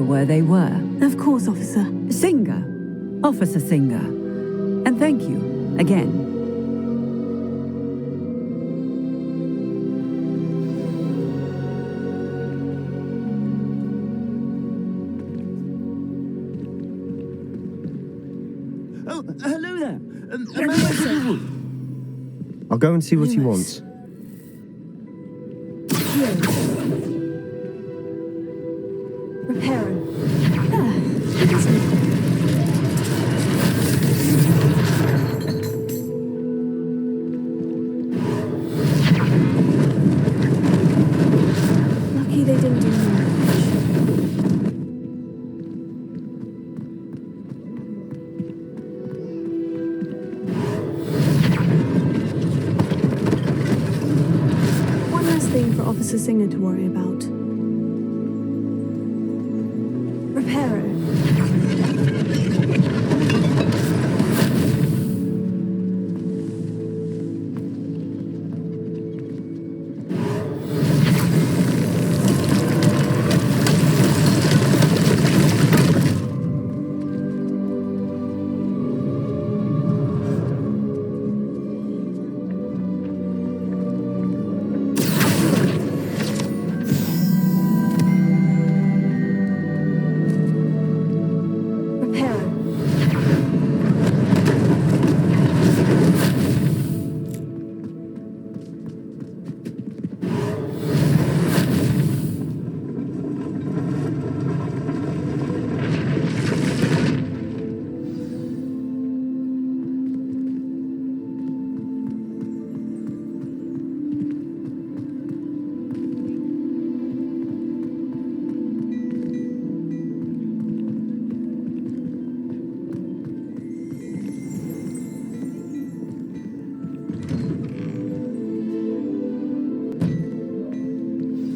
to where they were. Of course, officer. Singer. Officer Singer. And thank you, again. Oh, hello there. I'll go and see what he wants. Repairer. Lucky they didn't do much. One last thing for Officer Singer to worry about. Repairer.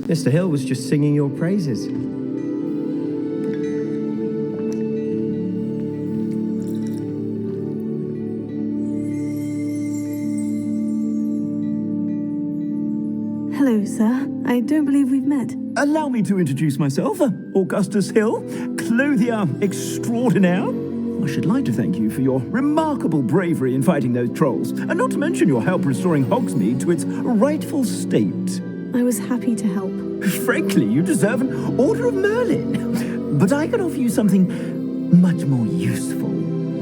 Mr. Hill was just singing your praises. Hello, sir. I don't believe we've met. Allow me to introduce myself, Augustus Hill, clothier extraordinaire. I should like to thank you for your remarkable bravery in fighting those trolls, and not to mention your help restoring Hogsmeade to its rightful state. I was happy to help. Frankly, you deserve an Order of Merlin. But I can offer you something much more useful.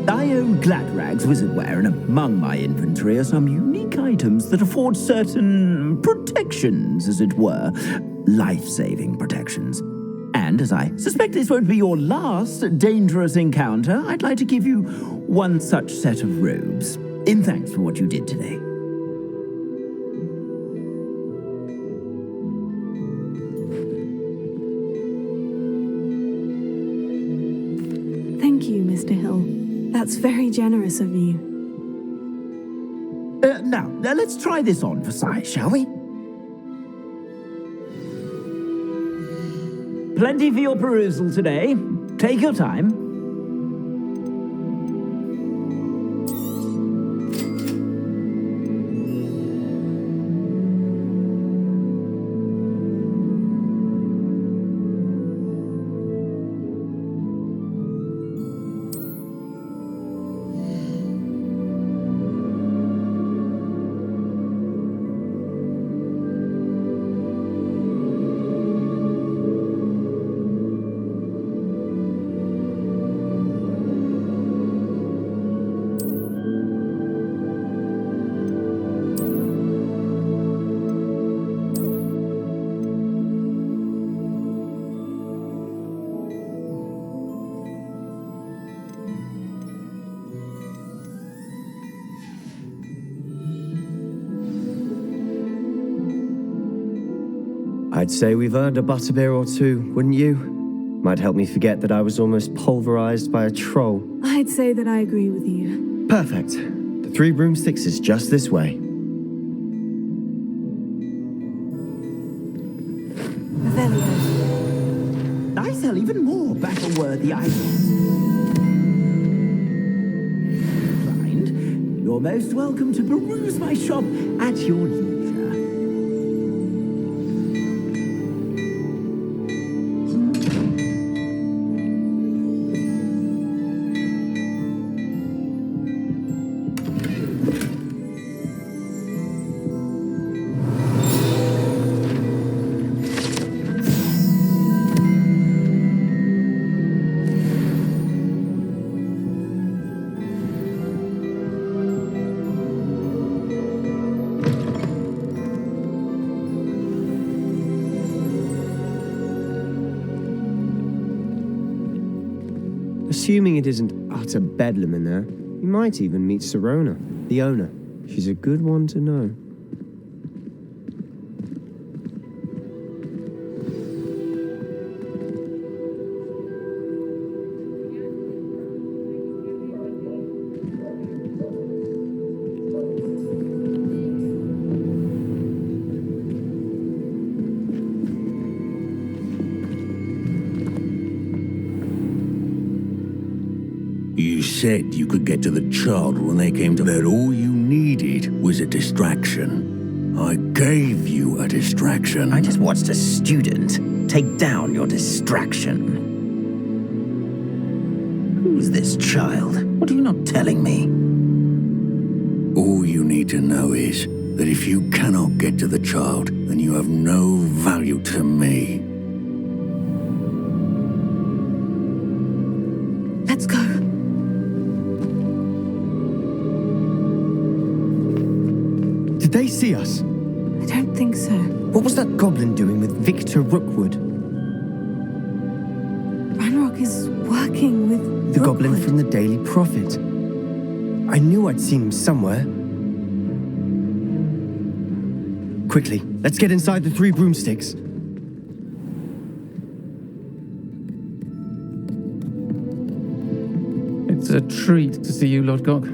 I own Gladrag's wizardware, and among my inventory are some unique items that afford certain protections, as it were. Life-saving protections. And as I suspect this won't be your last dangerous encounter, I'd like to give you one such set of robes, in thanks for what you did today. Thank you, Mr. Hill. That's very generous of you. Now, let's try this on for size, shall we? Plenty for your perusal today. Take your time. I'd say we've earned a butterbeer or two, wouldn't you? Might help me forget that I was almost pulverized by a troll. I'd say that I agree with you. Perfect. The 3 broomsticks is just this way. Revelio. I sell even more battle-worthy items. Find, you're most welcome to peruse my shop at your leisure. Assuming it isn't utter bedlam in there, you might even meet Sirona, the owner. She's a good one to know. You said you could get to the child when they came to that all you needed was a distraction. I gave you a distraction. I just watched a student take down your distraction. Who's this child? What are you not telling me? All you need to know is that if you cannot get to the child, then you have no value to me. Let's go. Did they see us? I don't think so. What was that goblin doing with Victor Rookwood? Ranrock is working with The goblin Rookwood. from the Daily Prophet. I knew I'd seen him somewhere. Quickly, let's get inside the 3 broomsticks. It's a treat to see you, Lodgok.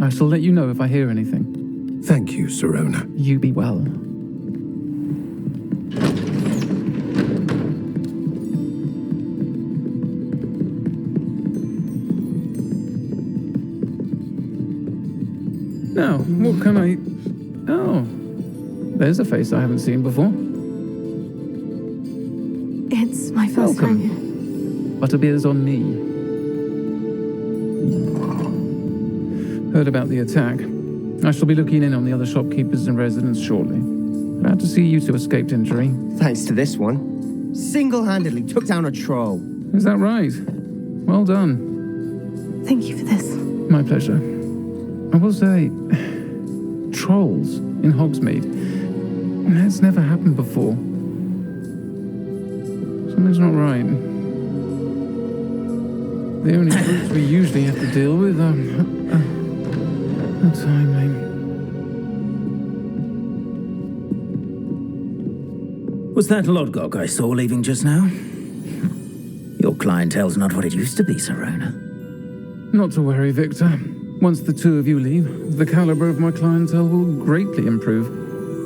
I shall let you know if I hear anything. Thank you, Sirona. You be well. Now, what can I... Oh, there's a face I haven't seen before. It's my first time here. Butterbeer's on me. Heard about the attack. I shall be looking in on the other shopkeepers and residents shortly. Glad to see you two escaped injury. Thanks to this one. Single-handedly took down a troll. Is that right? Well done. Thank you for this. My pleasure. I will say, trolls in Hogsmeade. That's never happened before. Something's not right. The only groups we usually have to deal with are timely. Was that Lodgok I saw leaving just now? Your clientele's not what it used to be, Sirona. Not to worry, Victor. Once the two of you leave, the caliber of my clientele will greatly improve.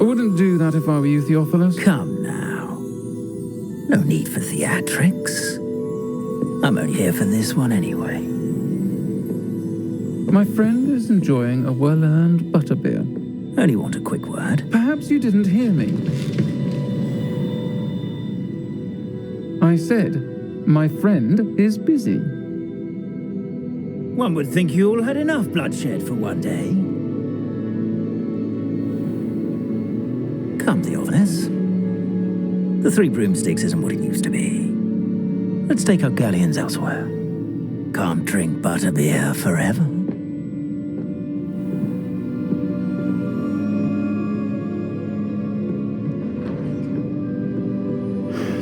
I wouldn't do that if I were you, Theophilus. Come now. No need for theatrics. I'm only here for this one anyway. My friend is enjoying a well-earned butterbeer. Only want a quick word. Perhaps you didn't hear me. I said, my friend is busy. One would think you all had enough bloodshed for one day. Come, Theophilus. The 3 broomsticks isn't what it used to be. Let's take our galleons elsewhere. Can't drink butterbeer forever.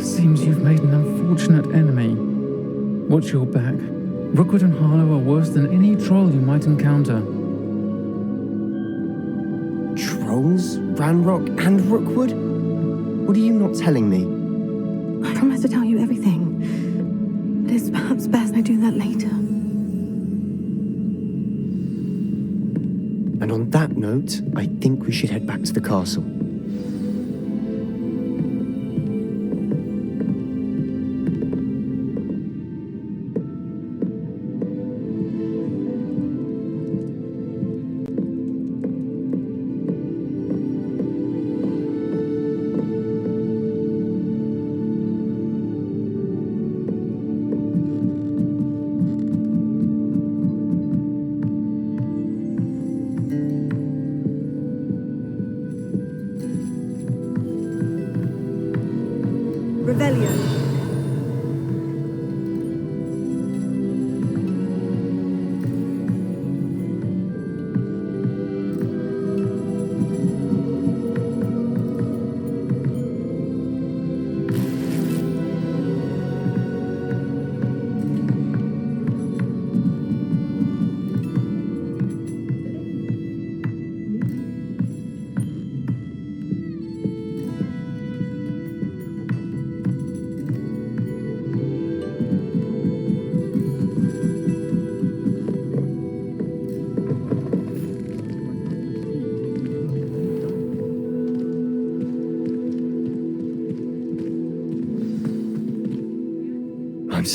Seems you've made an unfortunate enemy. Watch your back. Rookwood and Harlow are worse than any troll you might encounter. Trolls? Ranrock and Rookwood? What are you not telling me? I promise to tell you everything. But it's perhaps best I do that later. And on that note, I think we should head back to the castle.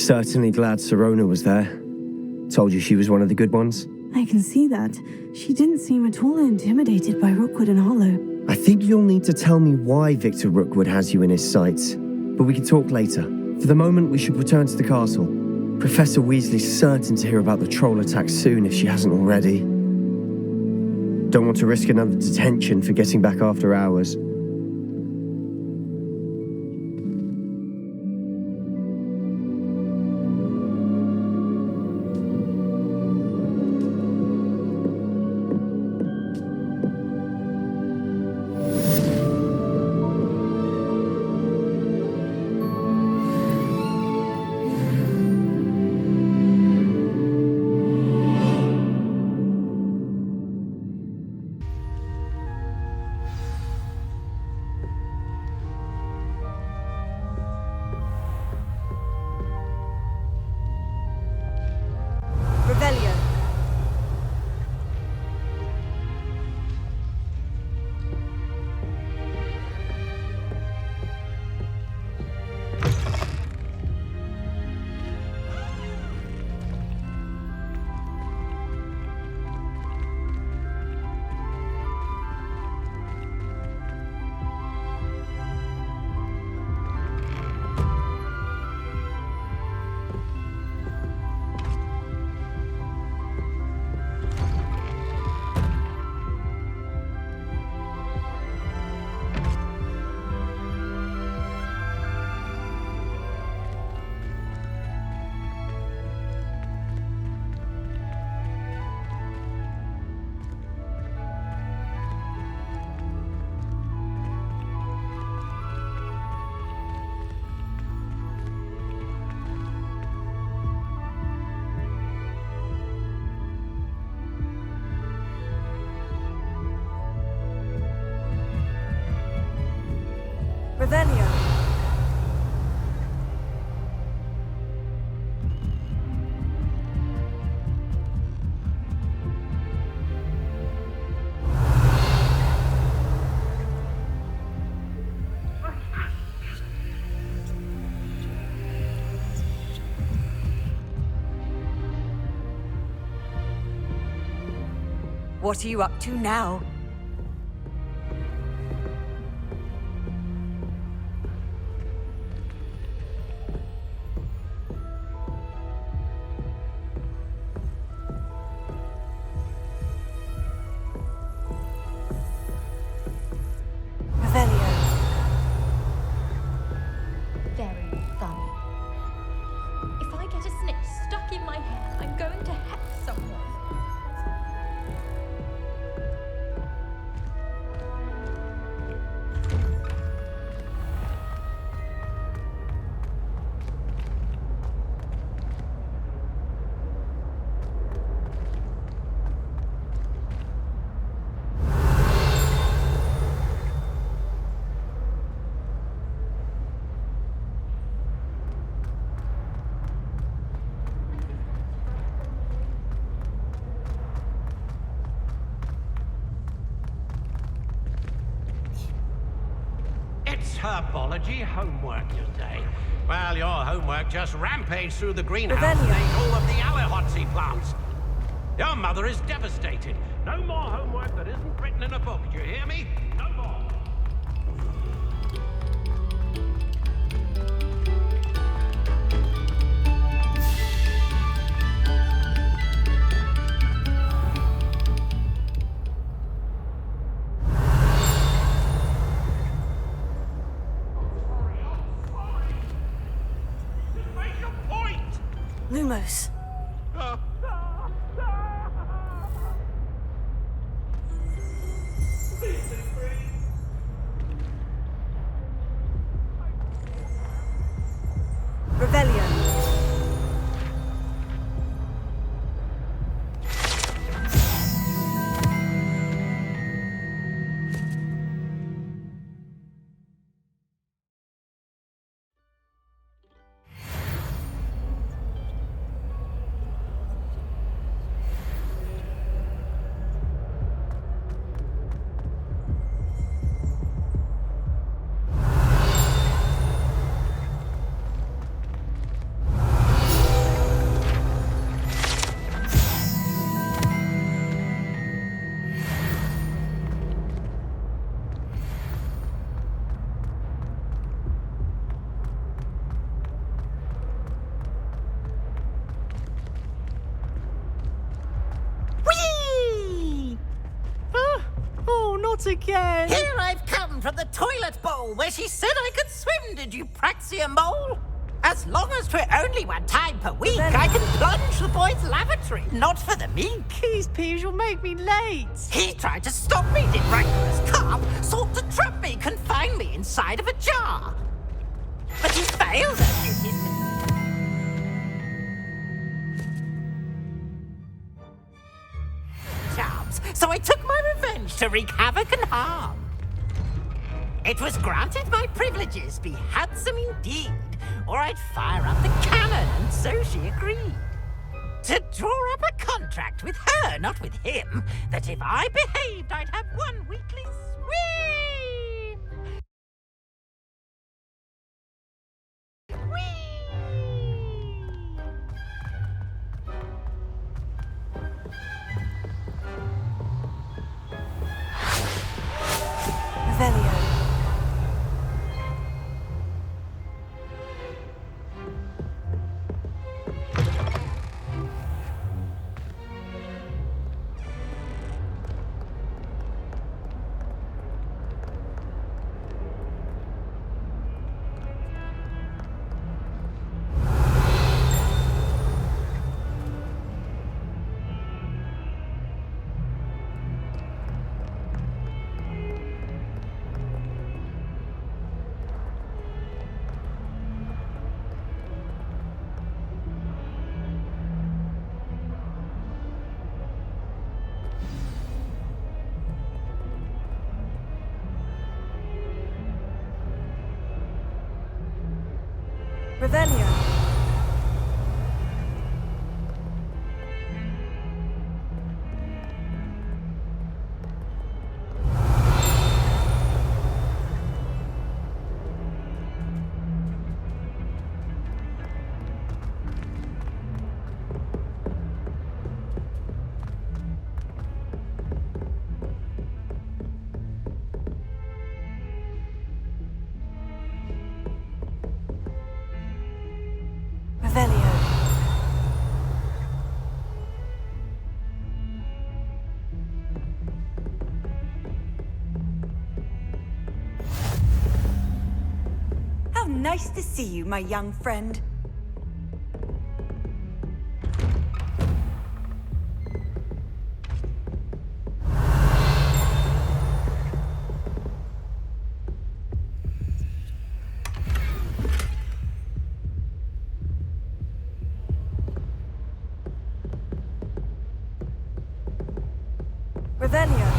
certainly glad Serona was there. Told you she was one of the good ones. I can see that. She didn't seem at all intimidated by Rookwood and Hollow. I think you'll need to tell me why Victor Rookwood has you in his sights. But we can talk later. For the moment, we should return to the castle. Professor Weasley's certain to hear about the troll attack soon if she hasn't already. Don't want to risk another detention for getting back after hours. Radeon. What are you up to now? Very funny. If I get a snitch stuck in my hair, I'm going to hex someone. It's herbology homework today. Well, your homework just rampaged through the greenhouse and ate all of the Alihotsy plants. Your mother is devastated. No more homework that isn't written in a book, do you hear me? No more. Lumos. Rebellion. Not again! Here I've come from the toilet bowl where she said I could swim, did you praxia mole? As long as 'twere only one time per week, I can plunge the boy's lavatory, not for the meek. Please, Peeves, you'll make me late. He tried to stop me, did Rancorous Carp, sought to trap me, confine me inside of a jar. But he failed at his charms, so I took my revenge to wreak havoc and harm. It was granted my privileges be handsome indeed, or I'd fire up the cannon, and so she agreed. To draw up a contract with her, not with him, that if I behaved, I'd have one weekly swim. Revelio. Revelio. Revelio. How nice to see you, my young friend. Revelio.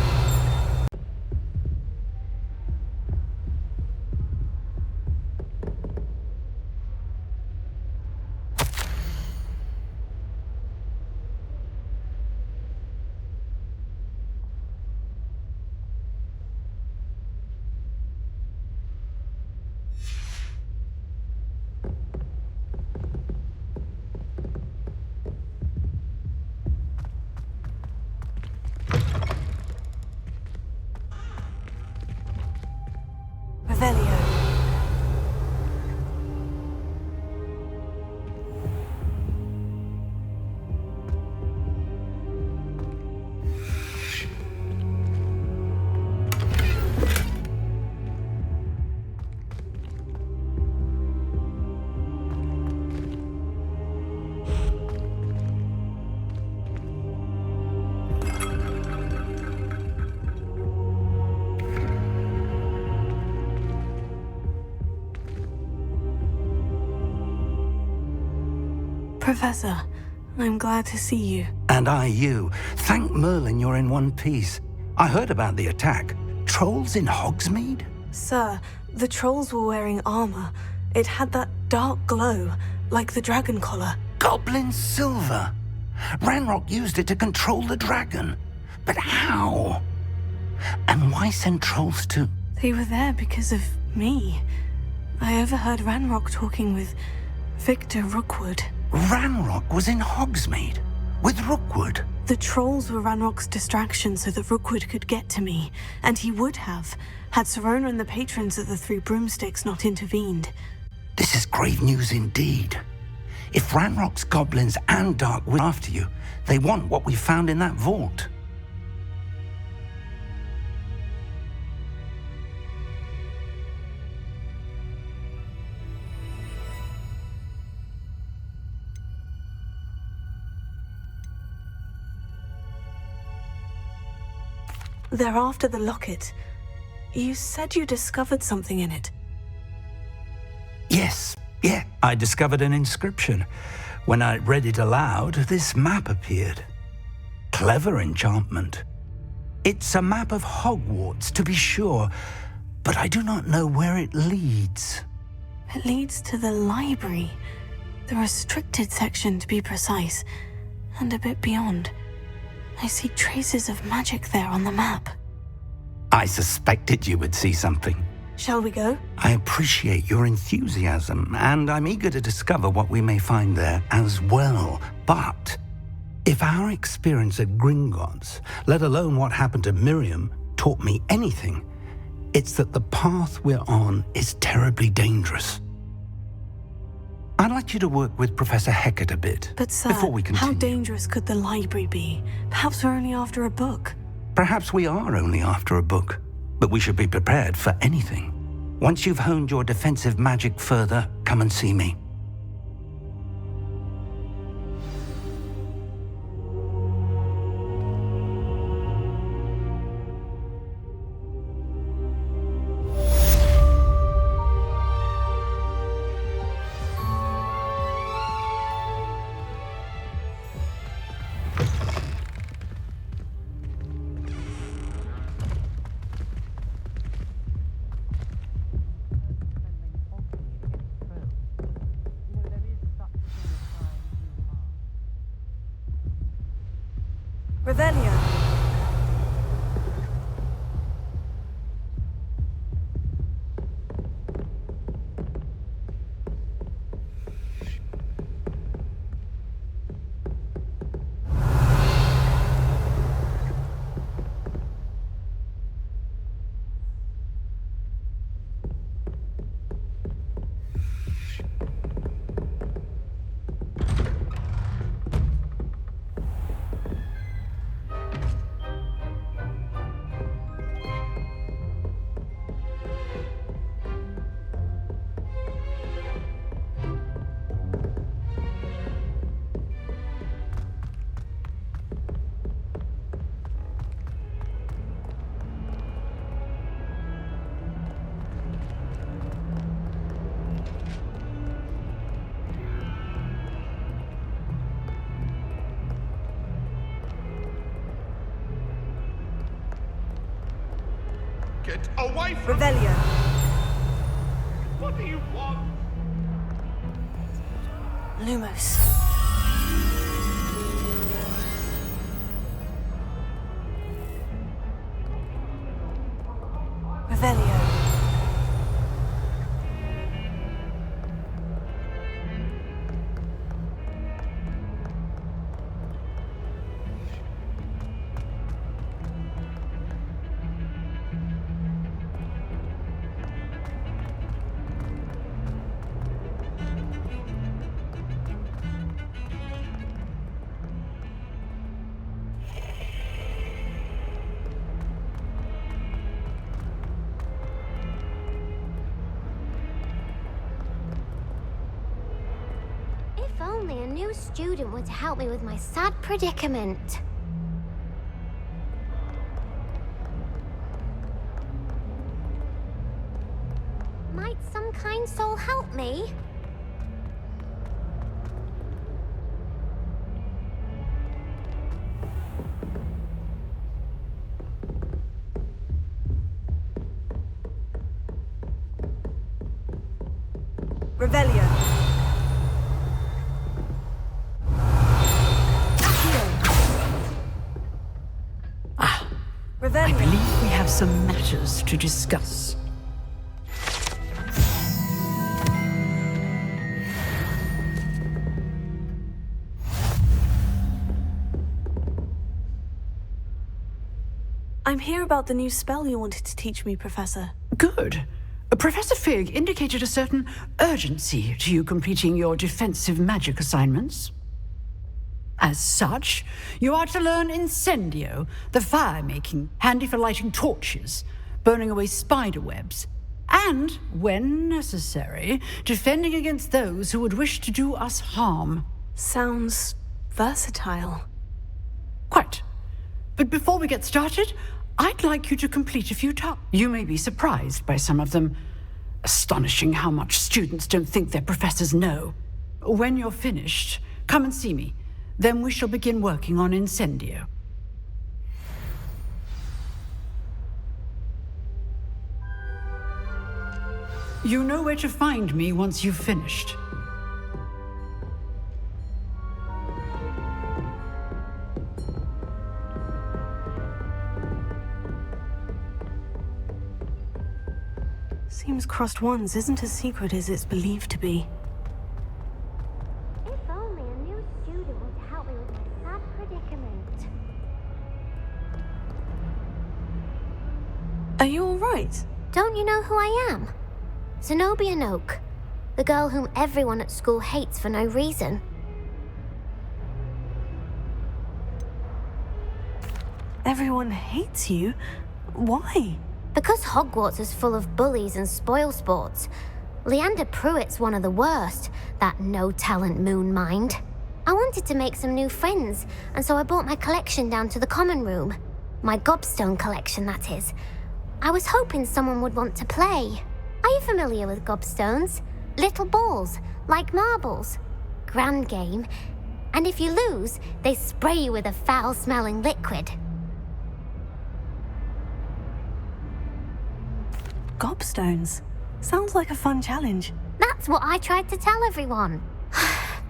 Revelio. Professor, I'm glad to see you. And I you. Thank Merlin you're in one piece. I heard about the attack. Trolls in Hogsmeade? Sir, the trolls were wearing armor. It had that dark glow, like the dragon collar. Goblin silver. Ranrock used it to control the dragon. But how? And why send trolls to... They were there because of me. I overheard Ranrock talking with Victor Rookwood. Ranrock was in Hogsmeade with Rookwood. The trolls were Ranrock's distraction so that Rookwood could get to me, and he would have, had Serona and the patrons of the Three Broomsticks not intervened. This is grave news indeed. If Ranrock's goblins and Dark were after you, they want what we found in that vault. They're after the locket. You said you discovered something in it. Yes, I discovered an inscription. When I read it aloud, this map appeared. Clever enchantment. It's a map of Hogwarts, to be sure, but I do not know where it leads. It leads to the library. The restricted section, to be precise, and a bit beyond. I see traces of magic there on the map. I suspected you would see something. Shall we go? I appreciate your enthusiasm, and I'm eager to discover what we may find there as well. But if our experience at Gringotts, let alone what happened to Miriam, taught me anything, it's that the path we're on is terribly dangerous. I'd like you to work with Professor Hecat a bit, But sir, before we continue. how dangerous could the library be? Perhaps we're only after a book. Perhaps we are only after a book, but we should be prepared for anything. Once you've honed your defensive magic further, come and see me. Radeon. Get away from Radeon. What do you want? Lumos. Radeon. If only a new student would help me with my sad predicament. Might some kind soul help me? Radeon. I believe we have some matters to discuss. I'm here about the new spell you wanted to teach me, Professor. Good. Professor Fig indicated a certain urgency to you completing your defensive magic assignments. As such, you are to learn Incendio, the fire-making, handy for lighting torches, burning away spider webs, and, when necessary, defending against those who would wish to do us harm. Sounds versatile. Quite. But before we get started, I'd like you to complete a few tasks. You may be surprised by some of them. Astonishing how much students don't think their professors know. When you're finished, come and see me. Then we shall begin working on Incendio. You know where to find me once you've finished. Seems Crossed Wands isn't as secret as it's believed to be. If only a new student would help me with my sad predicament. Are you alright? Don't you know who I am? Zenobia Noak, the girl whom everyone at school hates for no reason. Everyone hates you? Why? Because Hogwarts is full of bullies and spoilsports. Leander Pruitt's one of the worst, that no-talent moon mind. I wanted to make some new friends, and so I brought my collection down to the common room. My gobstone collection, that is. I was hoping someone would want to play. Are you familiar with gobstones? Little balls, like marbles. Grand game. And if you lose, they spray you with a foul-smelling liquid. Gobstones? Sounds like a fun challenge. That's what I tried to tell everyone.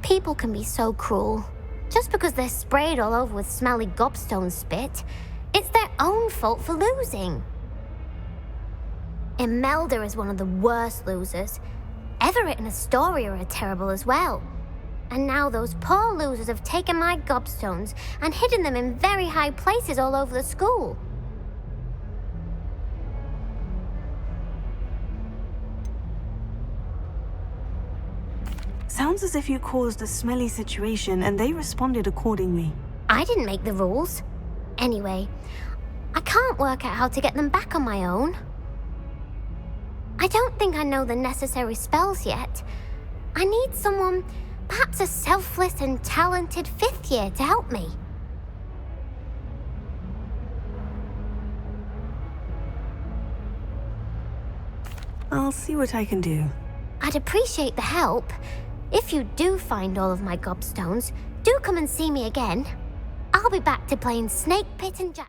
People can be so cruel. Just because they're sprayed all over with smelly gobstone spit, it's their own fault for losing. Imelda is one of the worst losers. Everett and Astoria are terrible as well. And now those poor losers have taken my gobstones and hidden them in very high places all over the school. Sounds as if you caused a smelly situation and they responded accordingly. I didn't make the rules. Anyway, I can't work out how to get them back on my own. I don't think I know the necessary spells yet. I need someone, perhaps a selfless and talented fifth year to help me. I'll see what I can do. I'd appreciate the help. If you do find all of my gobstones, do come and see me again. I'll be back to playing Snake Pit and Jack.